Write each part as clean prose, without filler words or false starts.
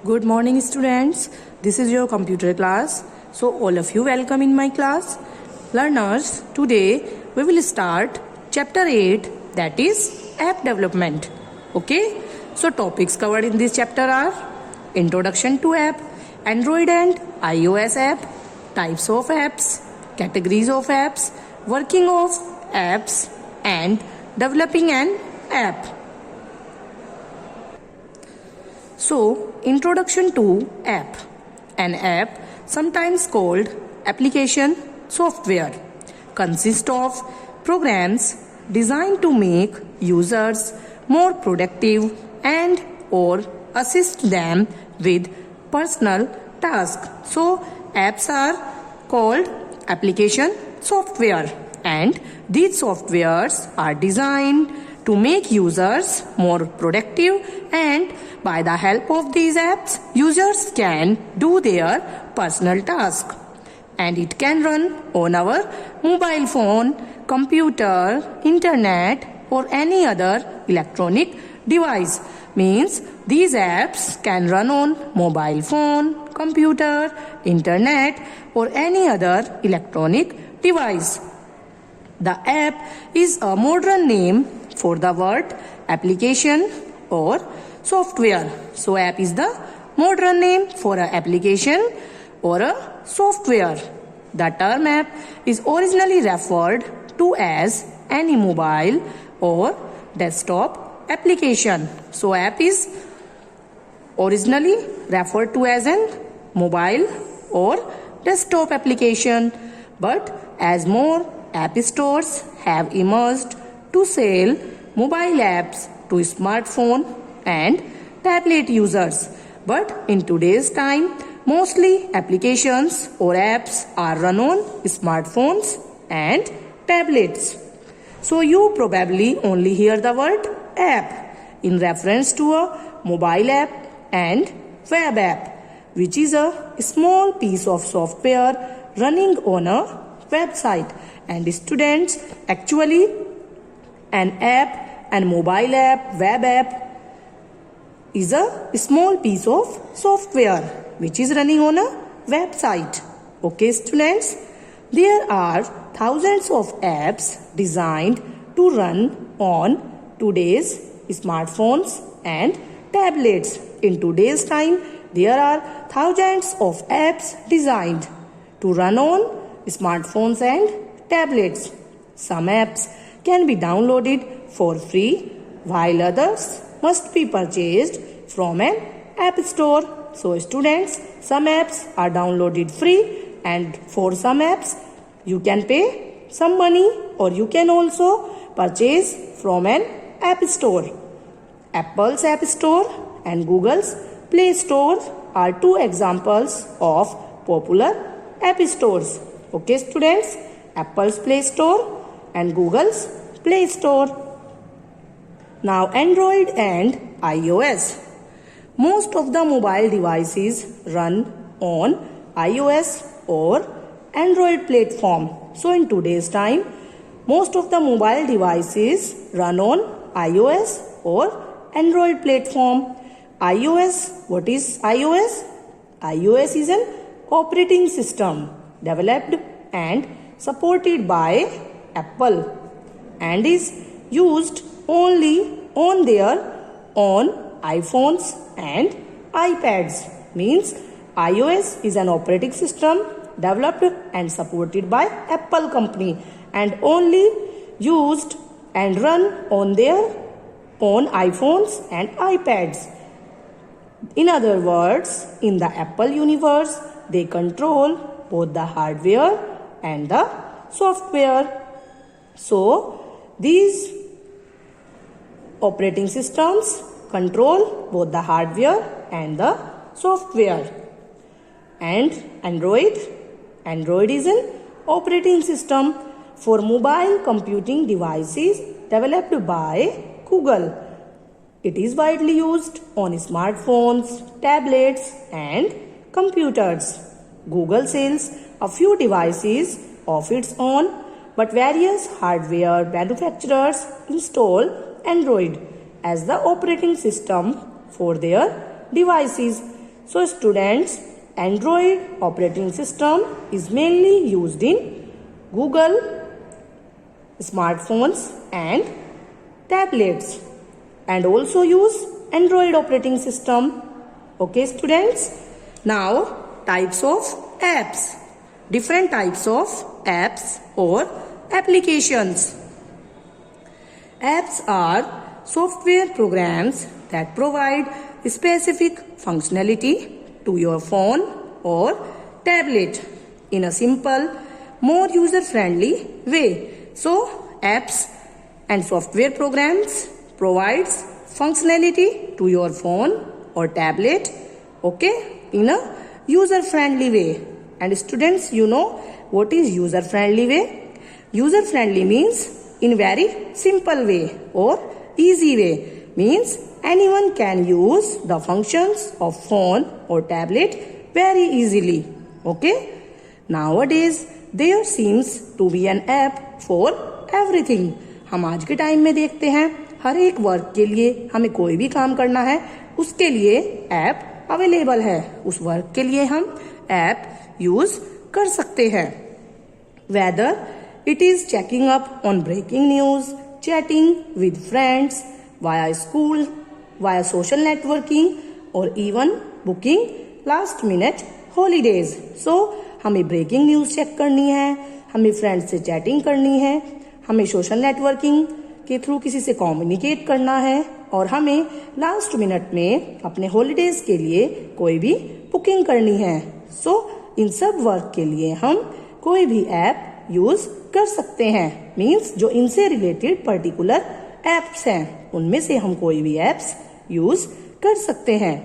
Good morning, students. This is your computer class. So, all of you welcome in my class. Learners, today we will start chapter 8, that is app development. Okay? So, topics covered in this chapter are introduction to app, Android and iOS app, types of apps, categories of apps, working of apps, and developing an app. So, introduction to app. An app, sometimes called application software, consists of programs designed to make users more productive and or assist them with personal tasks. So, apps are called application software, and these softwares are designed to make users more productive, and by the help of these apps, users can do their personal task. And it can run on our mobile phone, computer, internet, or any other electronic device. Means these apps can run on mobile phone, computer, internet, or any other electronic device. The app is a modern name for the word application or software. So, app is the modern name for an application or a software. The term app is originally referred to as any mobile or desktop application. So, app is originally referred to as an mobile or desktop application, but as more app stores have emerged to sell mobile apps to smartphone and tablet users. But in today's time, mostly applications or apps are run on smartphones and tablets. So you probably only hear the word app in reference to a mobile app and web app, which is a small piece of software running on a website. And students, actually an app and mobile app, web app is a small piece of software which is running on a website. Okay, students, there are thousands of apps designed to run on today's smartphones and tablets. In today's time, there are thousands of apps designed to run on smartphones and tablets. Some apps can be downloaded for free, while others must be purchased from an app store. So students, some apps are downloaded free, and for some apps you can pay some money, or you can also purchase from an app store. Apple's App Store and Google's Play Store are two examples of popular app stores. Okay students, Apple's Play Store and Google's Play Store. Now Android and iOS. Most of the mobile devices run on iOS or Android platform. So in today's time, most of the mobile devices run on iOS or Android platform. iOS, what is iOS? iOS is an operating system developed and supported by Apple and is used only on their own iPhones and iPads. Means iOS is an operating system developed and supported by Apple company and only used and run on their own iPhones and iPads. In other words, in the Apple universe, they control both the hardware and the software. So, these operating systems control both the hardware and the software. And Android is an operating system for mobile computing devices developed by Google. It is widely used on smartphones, tablets, and computers. Google sells a few devices of its own, but various hardware manufacturers install Android as the operating system for their devices. So students, Android operating system is mainly used in Google smartphones and tablets, and also use Android operating system. Okay students, now types of apps, different types of apps or applications. Apps are software programs that provide specific functionality to your phone or tablet in a simple, more user-friendly way. So, apps and software programs provides functionality to your phone or tablet, okay, in a user-friendly way. And students, you know what is user-friendly way? User-friendly means in very simple way or easy way, means anyone can use the functions of phone or tablet very easily. Okay? Nowadays, there seems to be an app for everything. हम आज के time में देखते हैं हर एक work के लिए, हमें कोई भी काम करना है उसके लिए ऐप अवेलेबल है. उस वर्क के लिए हम ऐप यूज कर सकते हैं. Whether it is checking up on breaking news, chatting with friends, via school, via social networking, or even booking last minute holidays. So, हमें breaking news चेक करनी है, हमें फ्रेंड्स से चैटिंग करनी है, हमें सोशल नेटवर्किंग के थ्रू किसी से कम्युनिकेट करना है, और हमें लास्ट मिनट में अपने हॉलीडेज के लिए कोई भी बुकिंग करनी है. सो इन सब वर्क के लिए हम कोई भी ऐप यूज कर सकते हैं. मीन्स जो इनसे रिलेटेड पर्टिकुलर एप्स हैं उनमें से हम कोई भी एप्स यूज कर सकते हैं.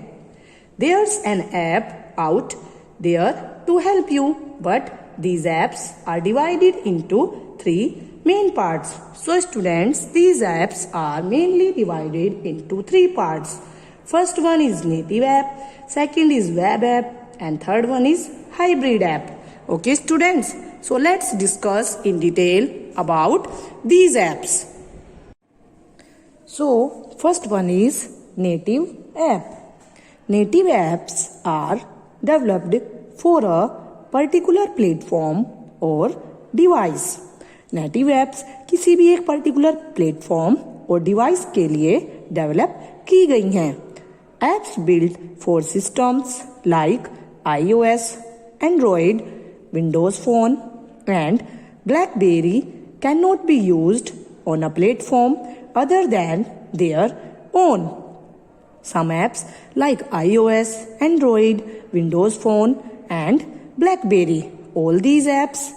There's an app out there to help you, but these apps are divided into 3 main parts. So students, these apps are mainly divided into 3 parts. First one is native app, second is web app, and third one is hybrid app. Okay students, so let's discuss in detail about these apps. So first one is native app. Native apps are developed for a particular platform or device. Native apps किसी भी एक particular platform और device के लिए develop की गई हैं. Apps build for systems like iOS, Android, Windows Phone, and BlackBerry cannot be used on a platform other than their own. Some apps like iOS, Android, Windows Phone, and BlackBerry, all these apps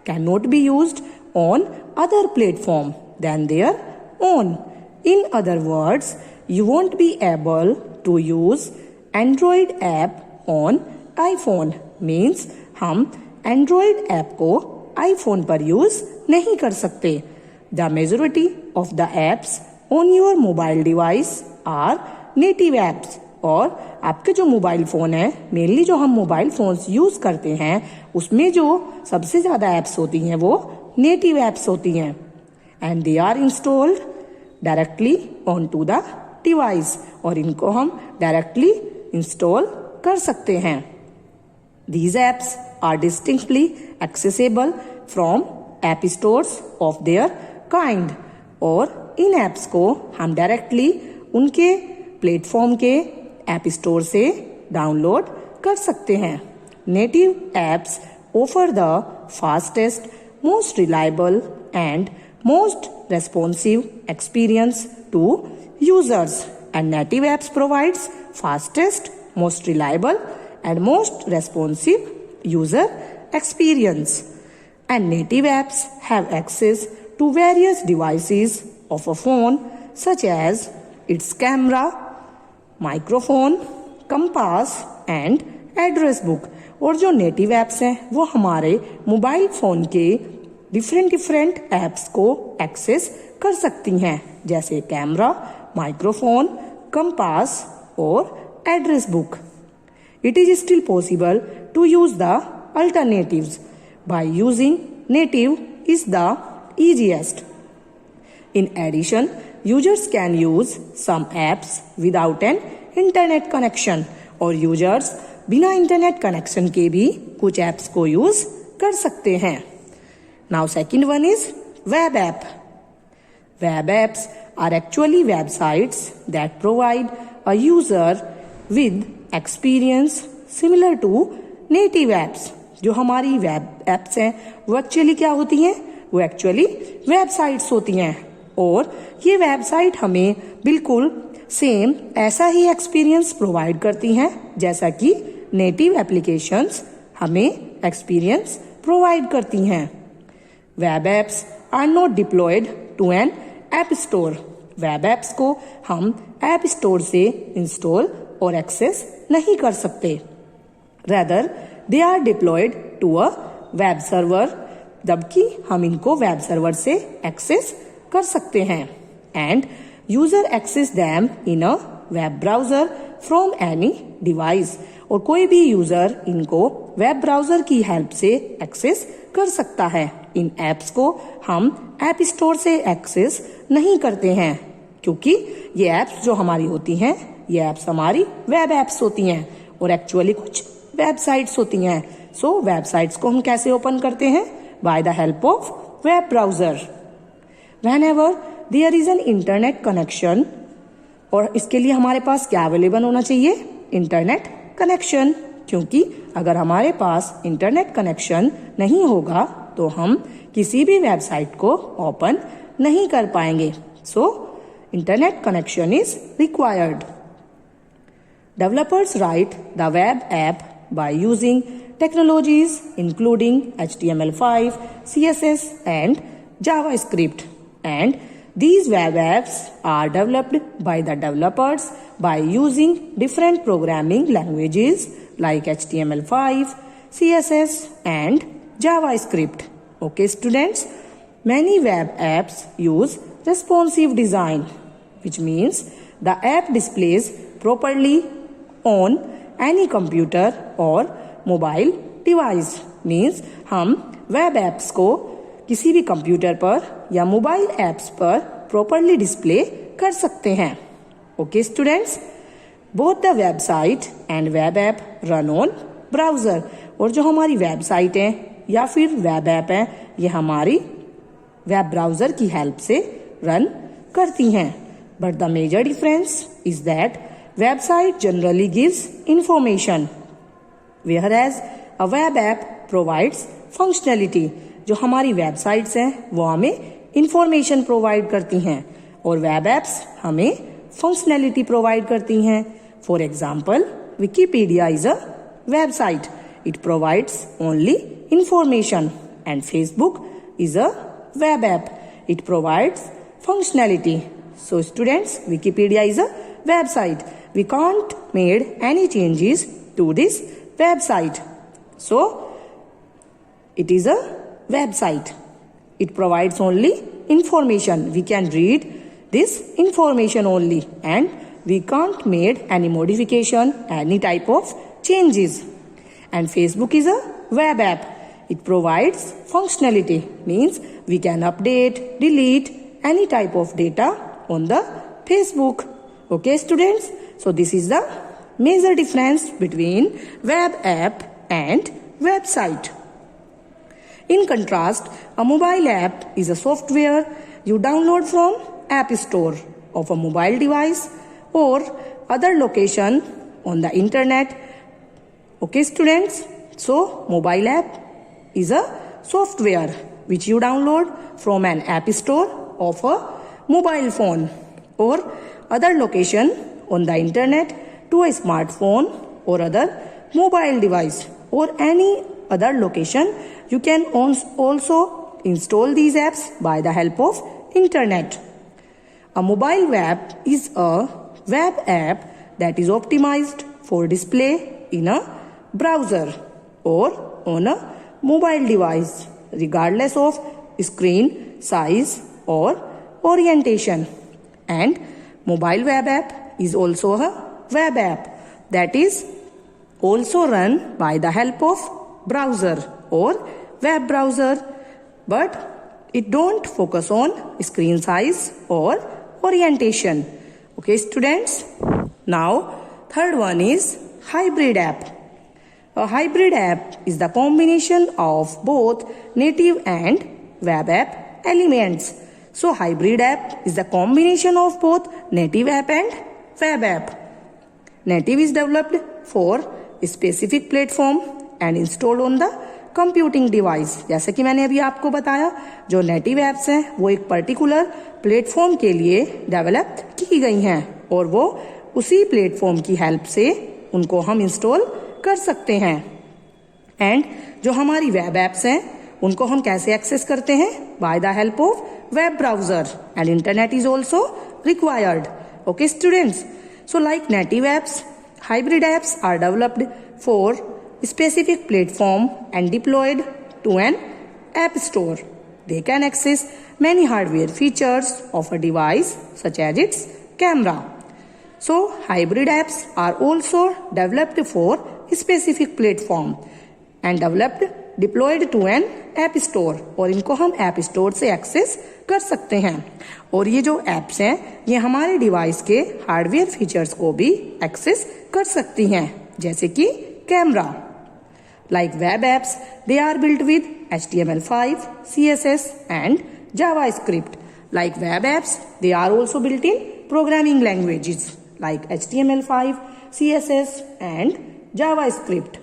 cannot be used on other platform than their own. In other words, you won't be able to use Android app on iPhone. Means हम Android app को iPhone पर use नहीं कर सकते. The majority of the apps on your mobile device are native apps. और आपके जो mobile phone है, मेनली जो हम मोबाइल फोन्स यूज करते हैं उसमें जो सबसे ज्यादा एप्स होती हैं वो नेटिव एप्स होती हैं. And they are installed directly on to the device, और इनको हम डायरेक्टली इंस्टॉल कर सकते हैं. These apps are distinctly accessible from app stores of their kind, और इन एप्स को हम डायरेक्टली उनके प्लेटफॉर्म के ऐप स्टोर से डाउनलोड कर सकते हैं. Native apps offer the fastest, most reliable and most responsive experience to users, and native apps provides fastest, most reliable and most responsive user experience. And native apps have access to various devices of a phone such as its camera, microphone, compass and address book. और जो native apps हैं वो हमारे mobile phone के different apps को access कर सकती हैं, जैसे कैमरा, माइक्रोफोन, कंपास और address book. It is still possible to use the alternatives. By using native is the easiest. In addition, users can use some apps without an internet connection. और users बिना internet connection के भी कुछ apps को use कर सकते हैं. Now second one is web app. Web apps are actually websites that provide a user with experience similar to native apps. जो हमारी वेब एप्स हैं वो एक्चुअली क्या होती हैं? वो एक्चुअली वेबसाइट्स होती हैं और ये वेबसाइट हमें बिल्कुल सेम ऐसा ही एक्सपीरियंस प्रोवाइड करती हैं जैसा कि नेटिव एप्लीकेशंस हमें एक्सपीरियंस प्रोवाइड करती हैं. Web apps are not deployed to an app store. Web apps को हम ऐप स्टोर से इंस्टॉल और एक्सेस नहीं कर सकते. Rather they are deployed to a web server. जबकि हम इनको वेब सर्वर से एक्सेस कर सकते हैं. And user access them in a web browser from any device. और कोई भी यूजर इनको वेब ब्राउजर की हेल्प से एक्सेस कर सकता है. इन एप्स को हम ऐप स्टोर से एक्सेस नहीं करते हैं क्योंकि ये एप्स जो हमारी होती हैं ये एप्स हमारी वेब एप्स होती हैं और एक्चुअली कुछ वेबसाइट्स होती हैं. सो वेबसाइट्स को हम कैसे ओपन करते हैं? By the help of web browser. Whenever there is an internet connection. और इसके लिए हमारे पास क्या अवेलेबल होना चाहिए? Internet connection. क्योंकि अगर हमारे पास इंटरनेट कनेक्शन नहीं होगा तो हम किसी भी वेबसाइट को ओपन नहीं कर पाएंगे. So internet connection is required. Developers right the web app by using technologies including HTML5, CSS and JavaScript. And these web apps are developed by the developers by using different programming languages like HTML5, CSS and JavaScript. Okay students, many web apps use responsive design, which means the app displays properly on any computer or mobile device. Means हम web apps को किसी भी computer पर या mobile apps पर properly display कर सकते हैं. Okay students, both the website and web app run on browser. और जो हमारी वेबसाइट है या फिर वेब ऐप है ये हमारी वेब ब्राउजर की हेल्प से रन करती हैं. But the major difference is that website generally gives information, whereas a web app provides functionality. जो हमारी वेबसाइट्स हैं वो हमें इंफॉर्मेशन प्रोवाइड करती हैं और वेब एप्स हमें फंक्शनैलिटी प्रोवाइड करती हैं. For example, Wikipedia is a website. It provides only information. And Facebook is a web app. It provides functionality. So students, Wikipedia is a website. We can't made any changes to this website. So, it is a website. It provides only information. We can read this information only and we can't made any modification, any type of changes. And Facebook is a web app. It provides functionality. Means we can update, delete any type of data on the Facebook. Okay students, so this is the major difference between web app and website. In contrast, a mobile app is a software you download from App Store of a mobile device or other location on the internet. Okay students, so mobile app is a software which you download from an app store of a mobile phone or other location on the internet to a smartphone or other mobile device or any other location. You can also install these apps by the help of internet. A mobile web is a web app that is optimized for display in a browser or on a mobile device regardless of screen size or orientation. And mobile web app is also a web app that is also run by the help of browser or web browser, but it don't focus on screen size or orientation. Okay students, now third one is hybrid app. A hybrid app is the combination of both native and web app elements. So hybrid app is the combination of both native app and web app. Native is developed for a specific platform and installed on the computing device. जैसे कि मैंने अभी आपको बताया, जो native apps हैं वो एक पर्टिकुलर प्लेटफॉर्म के लिए डेवलप की गई हैं और वो उसी प्लेटफॉर्म की हेल्प से उनको हम इंस्टॉल कर सकते हैं. एंड जो हमारी वेब एप्स हैं उनको हम कैसे एक्सेस करते हैं? By the help of web browser and internet is also required. Okay students, so like native apps, hybrid apps are developed for specific platform and deployed to an app store. They can access many hardware features of a device such as its camera. So hybrid apps are also developed for specific platform and deployed to an app store. और इनको हम app store से access कर सकते हैं. और ये जो एप्स हैं ये हमारे डिवाइस के हार्डवेयर फीचर्स को भी एक्सेस कर सकती हैं, जैसे कि camera. Like web apps, they are built with HTML5, CSS and JavaScript. Like web apps, they are also built in programming languages like HTML5, CSS and JavaScript.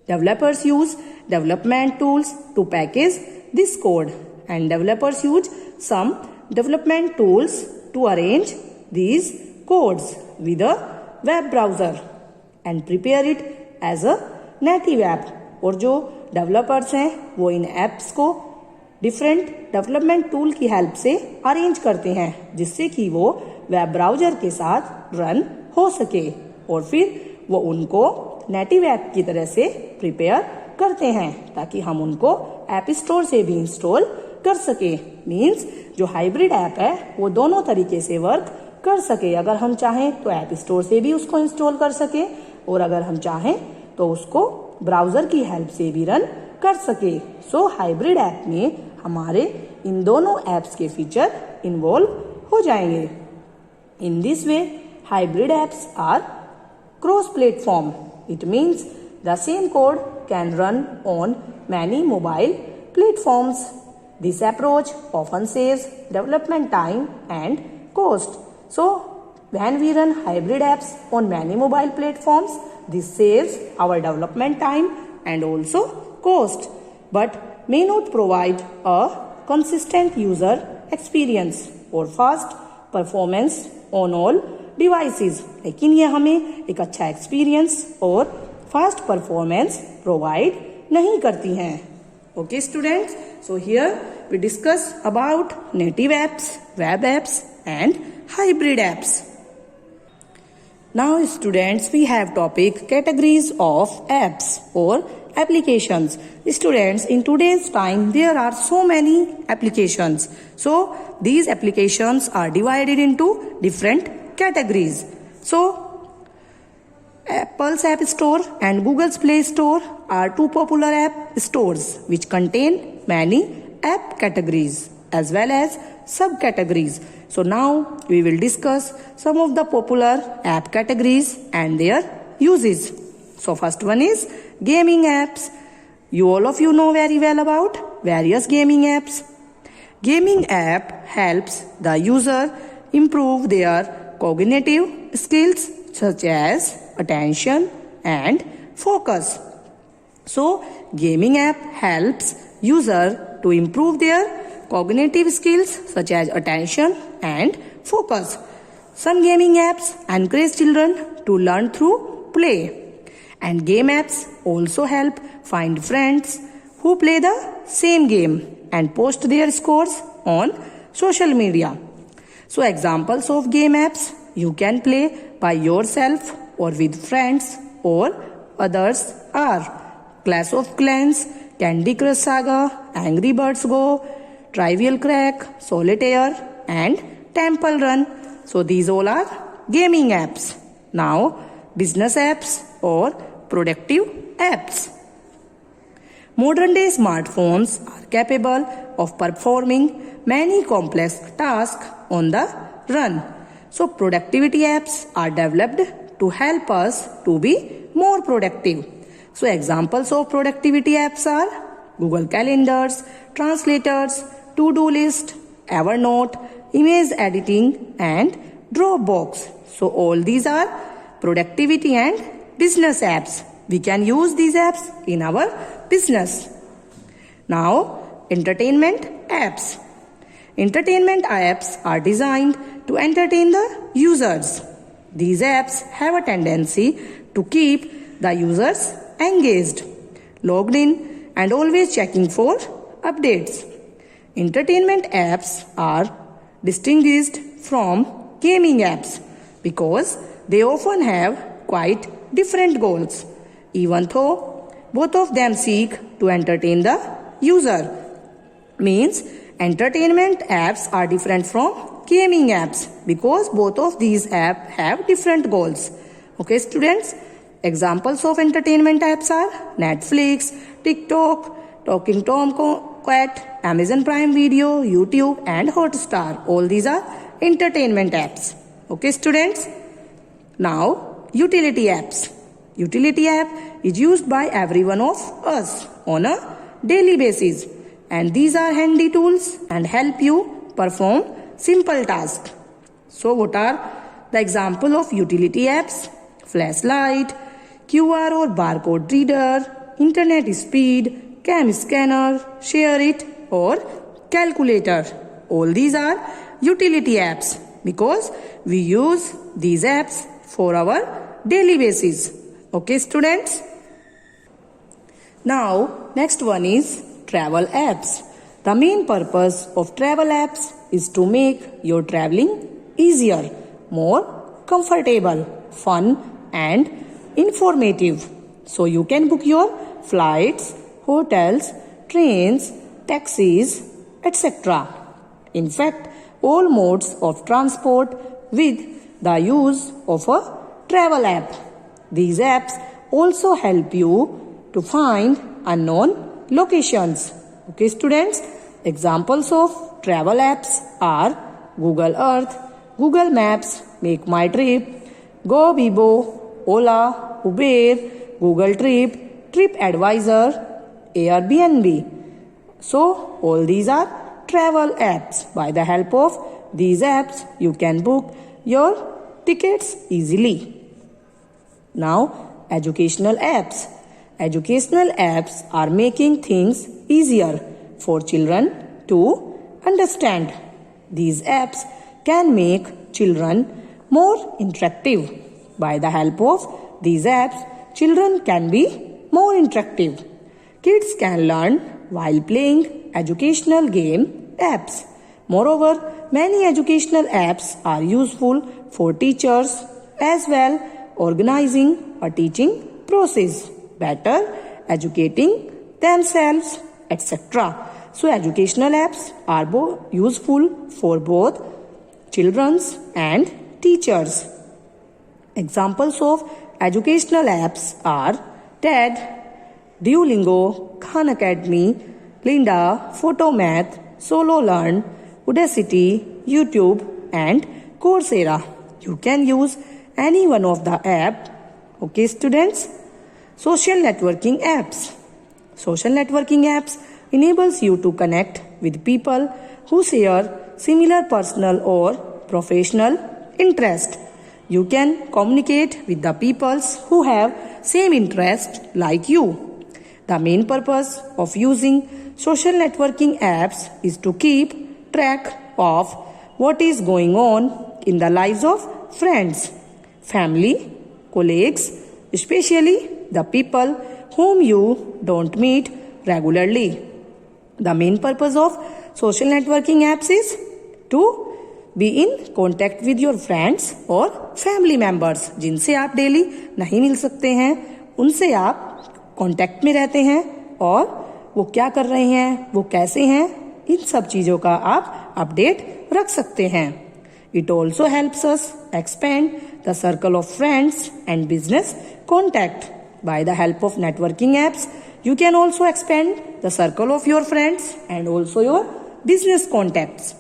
Developers use development tools to package this code, and developers use some development tools to arrange these codes with a web browser and prepare it as a native app. और जो developers हैं वो इन apps को different development tool की help से arrange करते हैं जिससे कि वो वेब ब्राउजर के साथ रन हो सके और फिर वो उनको नेटिव ऐप की तरह से प्रिपेयर करते हैं ताकि हम उनको ऐप स्टोर से भी इंस्टॉल कर सके. मीन्स जो हाइब्रिड ऐप है वो दोनों तरीके से वर्क कर सके. अगर हम चाहें तो ऐप स्टोर से भी उसको इंस्टॉल कर सके और अगर हम चाहें तो उसको ब्राउजर की हेल्प से भी रन कर सके. सो हाइब्रिड ऐप में हमारे इन दोनों एप्स के फीचर इन्वॉल्व हो जाएंगे. In this way hybrid apps are cross platform. It means the same code can run on many mobile platforms. This approach often saves development time and cost. So, when we run hybrid apps on many mobile platforms, this saves our development time and also cost, but may not provide a consistent user experience or fast performance on all devices. लेकिन ये हमें एक अच्छा experience और fast performance provide नहीं करती हैं. Okay students, so here we discuss about native apps, web apps and hybrid apps. Now students, we have topic categories of apps or applications. Students, in today's time there are so many applications. So these applications are divided into different categories. So Apple's App Store and Google's Play Store are two popular app stores which contain many app categories as well as subcategories. So now we will discuss some of the popular app categories and their uses. So first one is gaming apps. All of you know very well about various gaming apps. Gaming app helps the user improve their cognitive skills such as attention and focus. So gaming app helps user to improve their cognitive skills such as attention and focus. Some gaming apps encourage children to learn through play, and game apps also help find friends who play the same game and post their scores on social media. So examples of game apps you can play by yourself or with friends or others are Clash of Clans, Candy Crush Saga, Angry Birds Go, Trivial Crack, Solitaire and Temple Run. So these all are gaming apps. Now business apps or productive apps. Modern day smartphones are capable of performing many complex tasks on the run. So productivity apps are developed to help us to be more productive. So examples of productivity apps are Google Calendars, Translators, To-Do List, Evernote, Image Editing and Dropbox. So all these are productivity and business apps. We can use these apps in our business. Now, entertainment apps. Entertainment apps are designed to entertain the users. These apps have a tendency to keep the users engaged, logged in, and always checking for updates. Entertainment apps are distinguished from gaming apps because they often have quite different goals, even though both of them seek to entertain the user. Means entertainment apps are different from gaming apps because both of these apps have different goals. Okay, students, examples of entertainment apps are Netflix, TikTok, Talking Tom Cat, Amazon Prime Video, YouTube and Hotstar. All these are entertainment apps. Okay, students. Now, utility apps. Utility app is used by every one of us on a daily basis, and these are handy tools and help you perform simple tasks. So what are the example of utility apps? Flashlight, QR or barcode reader, internet speed, cam scanner, share it or calculator. All these are utility apps because we use these apps for our daily basis. Okay, students? Now, next one is travel apps. The main purpose of travel apps is to make your traveling easier, more comfortable, fun and informative. So you can book your flights, hotels, trains, taxis, etc. In fact, all modes of transport with the use of a travel app. These apps also help you to find unknown locations. Okay, students, examples of travel apps are Google Earth, Google Maps, Make My Trip, GoBibo, Ola, Uber, Google Trip, TripAdvisor, Airbnb. So, all these are travel apps. By the help of these apps, you can book your tickets easily. Now, educational apps. Educational apps are making things easier for children to understand. These apps can make children more interactive. By the help of these apps, children can be more interactive. Kids can learn while playing educational game apps. Moreover, many educational apps are useful for teachers as well, organizing a teaching process, better educating themselves, etc. So, educational apps are useful for both children and teachers. Examples of educational apps are TED, Duolingo, Khan Academy, Linda, Photomath, Solo Learn, Udacity, YouTube and Coursera. You can use any one of the app. Okay, students? Social networking apps. Social networking apps enables you to connect with people who share similar personal or professional interest. You can communicate with the people who have same interest like you. The main purpose of using social networking apps is to keep track of what is going on in the lives of friends, family, colleagues, especially the people whom you don't meet regularly. The main purpose of social networking apps is to be in contact with your friends और family members जिनसे आप daily नहीं मिल सकते हैं, उनसे आप contact में रहते हैं और वो क्या कर रहे हैं, वो कैसे हैं, इन सब चीज़ों का आप अपडेट रख सकते हैं. It also helps us expand the circle of friends and business contact. By the help of networking apps, you can also expand the circle of your friends and also your business contacts.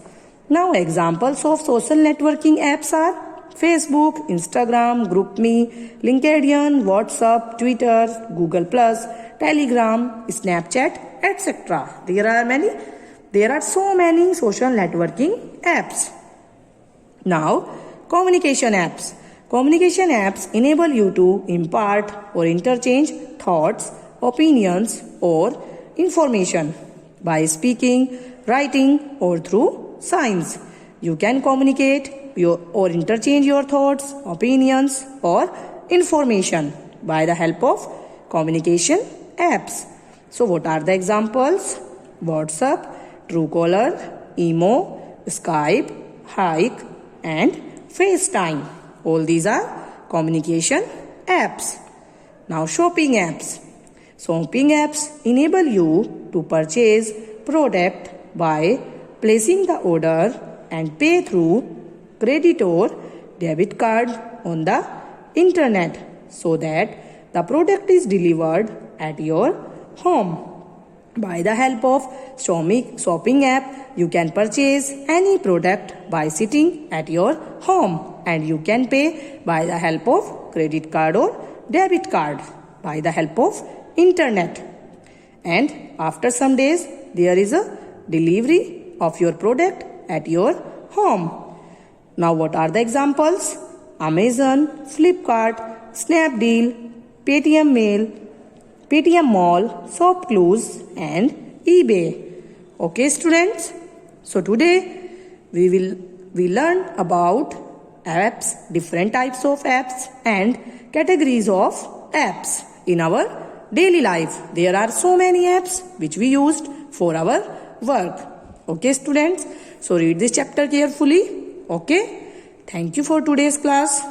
Now, examples of social networking apps are Facebook, Instagram, GroupMe, LinkedIn, WhatsApp, Twitter, Google+, Telegram, Snapchat, etc. There are so many social networking apps. Now, communication apps. Communication apps enable you to impart or interchange thoughts, opinions, or information by speaking, writing, or through signs. You can communicate or interchange your thoughts, opinions, or information by the help of communication apps. So, what are the examples? WhatsApp, Truecaller, Imo, Skype, Hike, and FaceTime. All these are communication apps. Now, shopping apps. Shopping apps enable you to purchase product by placing the order and pay through credit or debit card on the internet so that the product is delivered at your home. By the help of shopping app, you can purchase any product by sitting at your home, and you can pay by the help of credit card or debit card by the help of internet. And after some days, there is a delivery of your product at your home. Now, what are the examples? Amazon, Flipkart, Snapdeal, Paytm Mail, Paytm Mall, Shopclose, and eBay. Okay, students. So today we learn about apps, different types of apps, and categories of apps in our daily life. There are so many apps which we used for our work. Okay, students. So read this chapter carefully. Okay. Thank you for today's class.